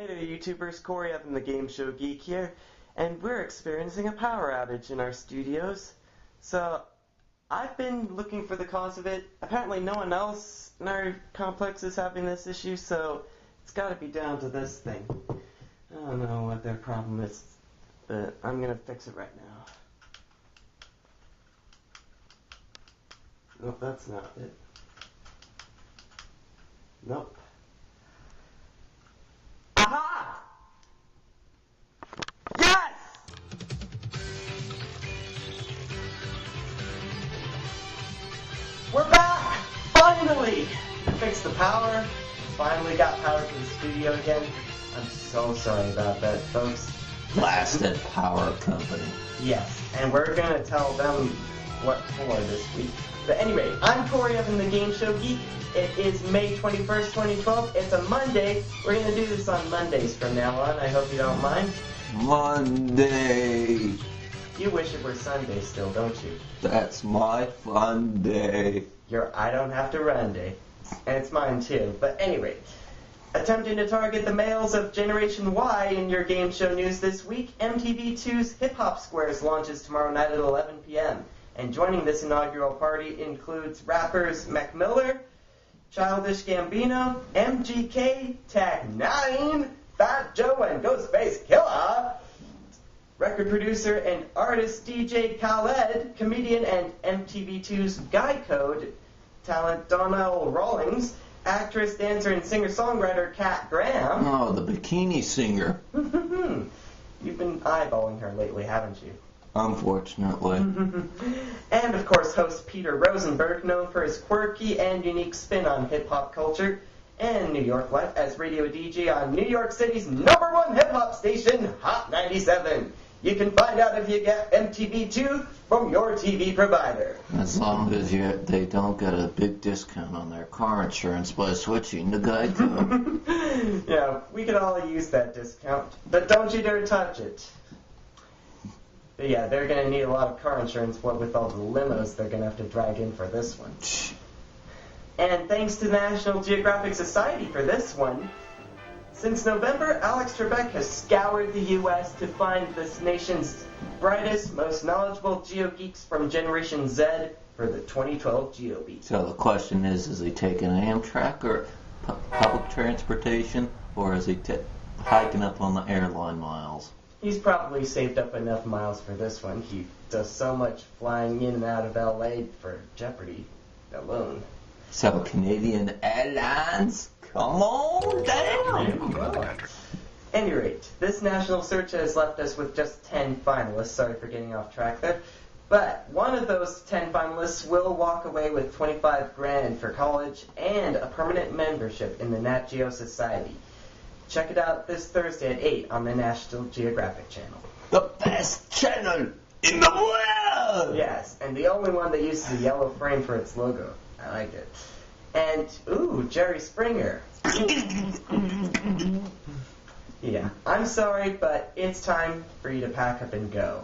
Hey there YouTubers, Corey up in the Game Show Geek here, and we're experiencing a power outage in our studios. So, I've been looking for the cause of it. Apparently no one else in our complex is having this issue, so it's gotta be down to this thing. I don't know what their problem is, but I'm gonna fix it right now. Nope, that's not it. Nope. Aha! Yes! We're back! Finally! Fixed the power. Finally got power to the studio again. I'm so sorry about that, folks. Blasted power company. Yes, and we're gonna tell them what for this week. But anyway, I'm Corey up in the Game Show Geek. It is May 21st, 2012. It's a Monday. We're going to do this on Mondays from now on. I hope you don't mind. Monday. You wish it were Sunday still, don't you? That's my fun day. Your I don't have to run day. And it's mine too. But anyway, attempting to target the males of Generation Y in your game show news this week, MTV2's Hip Hop Squares launches tomorrow night at 11 p.m. And joining this inaugural party includes rappers Mac Miller, Childish Gambino, MGK, Tag 9, Fat Joe, and Ghostface Killer, record producer and artist DJ Khaled, comedian and MTV2's Guy Code talent Donnell Rawlings, actress, dancer, and singer-songwriter Kat Graham. Oh, the bikini singer. You've been eyeballing her lately, haven't you? Unfortunately. And, of course, host Peter Rosenberg, known for his quirky and unique spin on hip-hop culture and New York life as radio DJ on New York City's #1 hip-hop station, Hot 97. You can find out if you get MTV2 from your TV provider. As long as they don't get a big discount on their car insurance by switching to Geico. Yeah, we could all use that discount, but don't you dare touch it. But yeah, they're going to need a lot of car insurance, what with all the limos they're going to have to drag in for this one. And thanks to the National Geographic Society for this one, since November, Alex Trebek has scoured the U.S. to find this nation's brightest, most knowledgeable Geo Geeks from Generation Z for the 2012 Geo Bee. So the question is he taking Amtrak or public transportation, or is he hiking up on the airline miles? He's probably saved up enough miles for this one. He does so much flying in and out of L.A. for Jeopardy alone. So Canadian Airlines, come on down! At any rate, this national search has left us with just 10 finalists. Sorry for getting off track there. But one of those 10 finalists will walk away with $25,000 for college and a permanent membership in the Nat Geo Society. Check it out this Thursday at 8 on the National Geographic Channel. The best channel in the world! Yes, and the only one that uses a yellow frame for its logo. I like it. And, ooh, Jerry Springer. Yeah, I'm sorry, but it's time for you to pack up and go.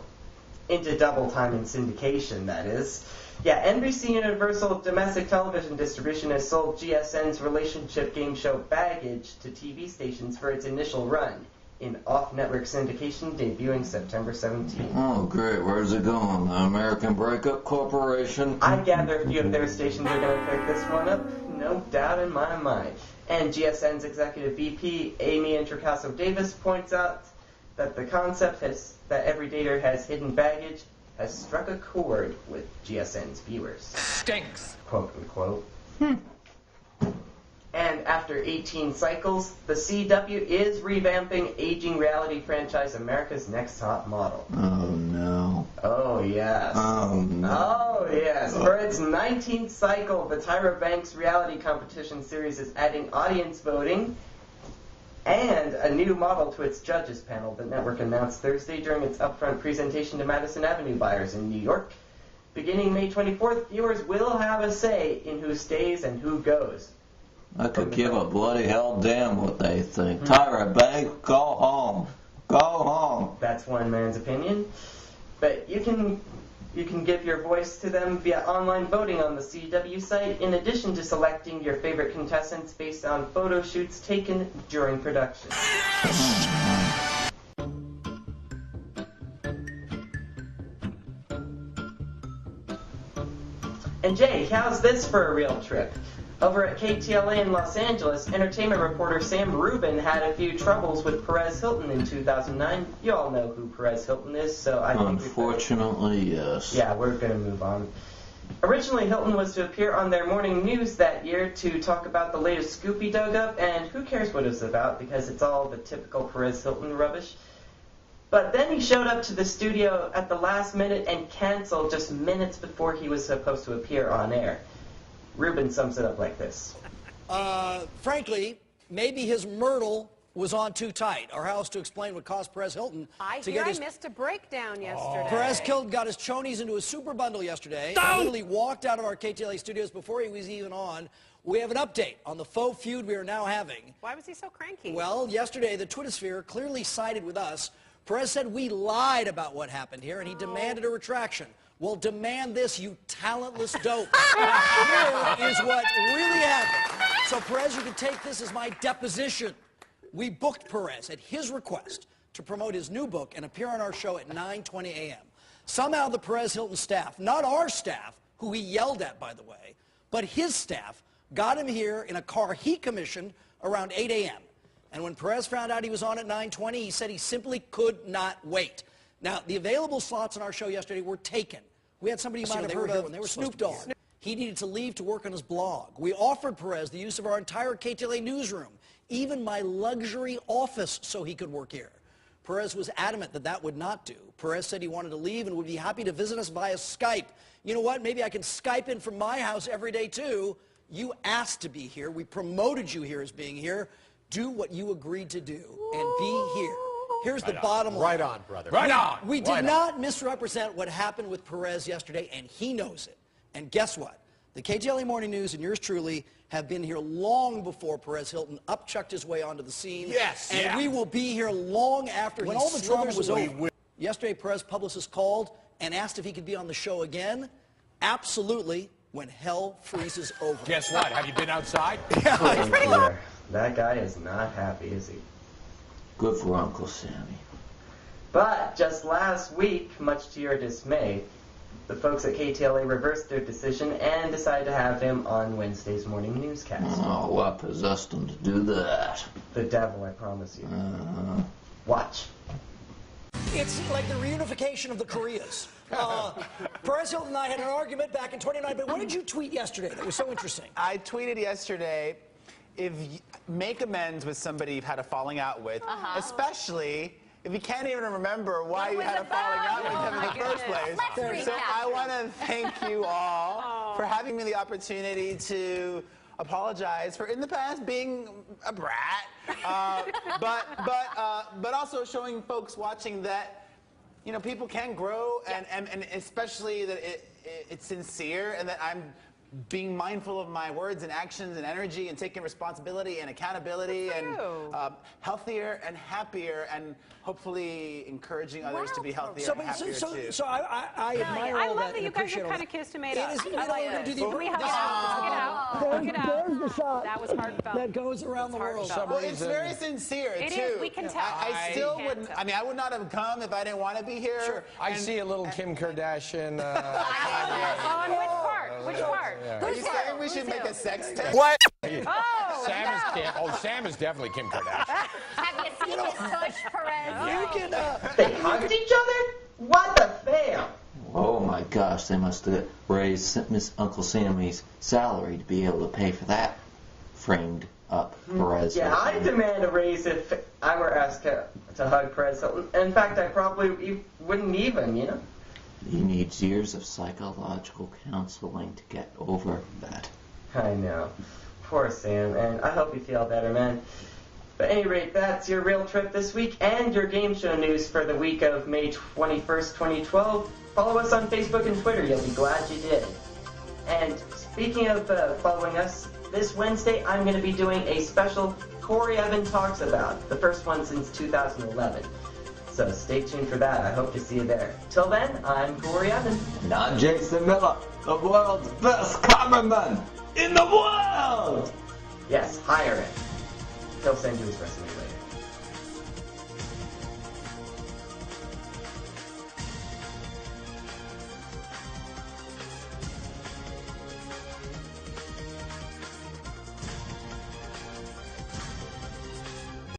Into double time in syndication, that is. Yeah, NBC Universal Domestic Television Distribution has sold GSN's relationship game show Baggage to TV stations for its initial run in off-network syndication debuting September 17th. Oh, great. Where's it going? The American Breakup Corporation? I gather a few of their stations are going to pick this one up, no doubt in my mind. And GSN's executive VP, Amy Introcaso-Davis, points out that the concept that every dater has hidden baggage has struck a chord with GSN's viewers. Stinks! Quote unquote. And after 18 cycles, the CW is revamping aging reality franchise America's Next Top Model. Oh, no. Oh, yes. Oh, no. Oh, yes. For its 19th cycle, the Tyra Banks reality competition series is adding audience voting and a new model to its judges panel, the network announced Thursday during its upfront presentation to Madison Avenue buyers in New York. Beginning May 24th, viewers will have a say in who stays and who goes. I could give a bloody hell damn what they think. Tyra Banks, go home. Go home. That's one man's opinion. But you can You can give your voice to them via online voting on the CW site, in addition to selecting your favorite contestants based on photo shoots taken during production. And Jay, how's this for a real trip? Over at KTLA in Los Angeles, entertainment reporter Sam Rubin had a few troubles with Perez Hilton in 2009. You all know who Perez Hilton is, so I think unfortunately, yes. Yeah, we're going to move on. Originally, Hilton was to appear on their morning news that year to talk about the latest scoop he dug up, and who cares what it's about, because it's all the typical Perez Hilton rubbish. But then he showed up to the studio at the last minute and canceled just minutes before he was supposed to appear on air. Rubin sums it up like this. Frankly, maybe his Myrtle was on too tight, or how else to explain what caused Perez Hilton to get his... I missed a breakdown yesterday. Perez got his chonies into a super bundle yesterday. He literally walked out of our KTLA studios before he was even on. We have an update on the faux feud we are now having. Why was he so cranky? Well, yesterday the Twittersphere clearly sided with us. Perez said we lied about what happened here, and he demanded a retraction. Well, demand this, you talentless dope. Here is what really happened. So, Perez, you can take this as my deposition. We booked Perez at his request to promote his new book and appear on our show at 9:20 a.m. Somehow the Perez Hilton staff, not our staff, who he yelled at, by the way, but his staff, got him here in a car he commissioned around 8 a.m. And when Perez found out he was on at 9:20, he said he simply could not wait. Now, the available slots on our show yesterday were taken. We had somebody you might have heard of, they were Snoop Dogg. He needed to leave to work on his blog. We offered Perez the use of our entire KTLA newsroom, even my luxury office, so he could work here. Perez was adamant that that would not do. Perez said he wanted to leave and would be happy to visit us via Skype. You know what? Maybe I can Skype in from my house every day, too. You asked to be here. We promoted you here as being here. Do what you agreed to do and be here. Here's the bottom line. Right on, brother. Right on. We did not misrepresent what happened with Perez yesterday, and he knows it. And guess what? The KTLA Morning News and yours truly have been here long before Perez Hilton upchucked his way onto the scene. Yes. And we will be here long after when all the drama was over. Yesterday, Perez publicist called and asked if he could be on the show again. Absolutely, when hell freezes over. Guess what? Have you been outside? Yeah, that guy is not happy, is he? Good for Uncle Sammy. But just last week, much to your dismay, the folks at KTLA reversed their decision and decided to have him on Wednesday's morning newscast. Oh, what possessed him to do that? The devil, I promise you. Watch. It's like the reunification of the Koreas. Perez Hilton and I had an argument back in 29, but what did you tweet yesterday that was so interesting? I tweeted yesterday, if you make amends with somebody you've had a falling out with, especially if you can't even remember why you had a falling out with them in the first place. So I want to thank you all for having me the opportunity to apologize for, in the past, being a brat, but also showing folks watching that, you know, people can grow, and especially that it's sincere, and that I'm being mindful of my words and actions and energy and taking responsibility and accountability and healthier and happier and hopefully encouraging others to be healthier and happier too. So I admire all that. I love that you guys are kind of kissed and made up. Can we hug it out? Hug it out. There's the shot. That was heartfelt. That goes around the world. Well, it's very sincere too. It is. We can tell. I still wouldn't. I mean, I would not have come if I didn't want to be here. Sure. I see a little Kim Kardashian. On which part? Which part? Are you saying we should make a sex test? What? Oh, Sam is Kim. Oh, Sam is definitely Kim Kardashian. Have you seen his tush, Perez? You can, They hugged each other? What the fam? Oh my gosh, they must have raised Miss Uncle Sammy's salary to be able to pay for that framed up Perez. Yeah, I demand a raise if I were asked to hug Perez Hilton. In fact, I probably wouldn't even, you know? He needs years of psychological counseling to get over that. I know. Poor Sam, and I hope you feel better, man. But at any rate, that's your real trip this week and your game show news for the week of May 21st, 2012. Follow us on Facebook and Twitter. You'll be glad you did. And speaking of following us, this Wednesday I'm going to be doing a special Corey Evan Talks About, the first one since 2011. So stay tuned for that. I hope to see you there. Till then, I'm Corey Evans. And I'm Jason Miller, the world's best cameraman in the world! Yes, hire him. He'll send you his resume later.